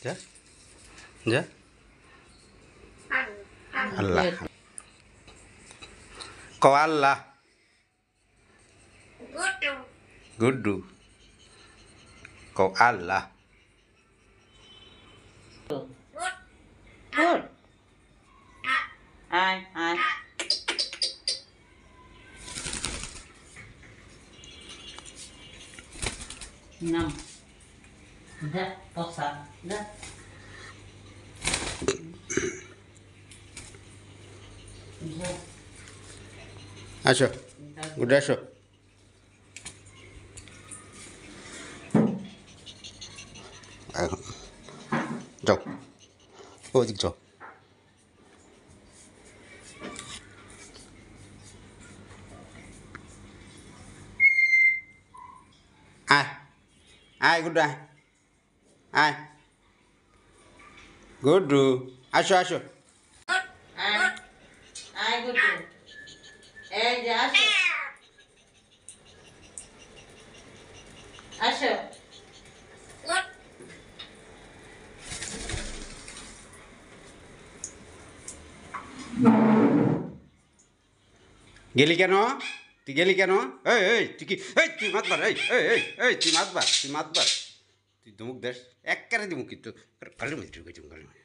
যা যা আল্লাহ কও আল্লাহ গুড্ডু কও আল্লাহ Good. Ai, ai. Năm. Đó, có sao? Đó. আসো গুড্ডু আসো এখন যাও ওদিক যাও আয় আয় গুড্ডু আয় আয় গুড্ডু আসো আসো Ai. Ai, good. Eh, já achou? Achou? গেলি কেন তুই গেলি কেন এই এই তুই কি এই তুই মাতবার এই এই এই এই তুই মাতবার তুই ধমুক দেশ এক করে দিমু কিন্তু কালের মধ্যে ঢুকে যাবো কালের মধ্যে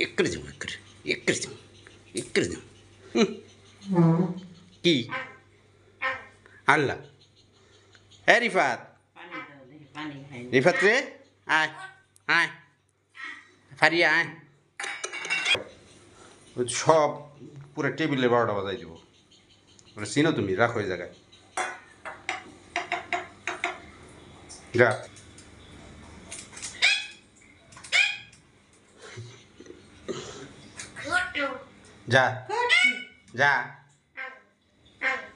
এক করে যাবো এক করে যাবো কি আল্লাহ হ্যাঁ রিফাত রিফাত রে আয় আয় ফারিয়া আয় সব পুরো টেবিলে 12টা বাজাই দিব ওটা চিনো তুমি রাখো ওই জায়গায় যা যা যা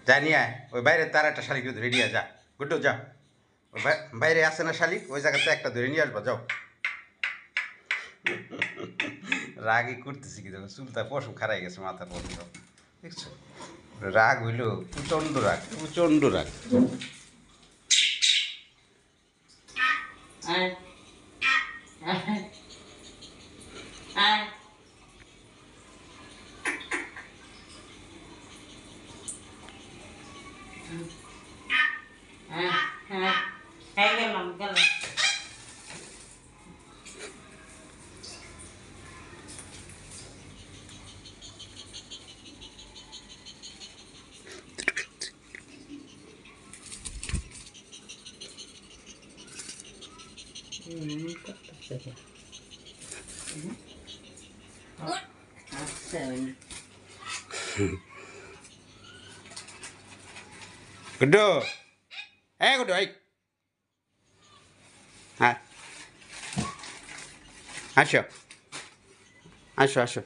যা নিয়ে আয় ওই বাইরে তার একটা শালিক ধরে নিয়ে যা গুড্ডু যা ওই বাইরে আসে না শালিক ওই জায়গাতে একটা ধরে নিয়ে আসবা যাও রাগই করতেছি কি দেখো চুলটা পশম খারাই গেছে মাথার পশম দেখছো রাগ হইল প্রচণ্ড রাগ Ai. Ai. Ai. Hai cái lòng. Guddu হ্যাঁ গুড্ডু এই হ্যাঁ আসো আসো আসো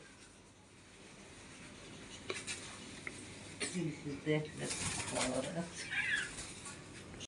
This is the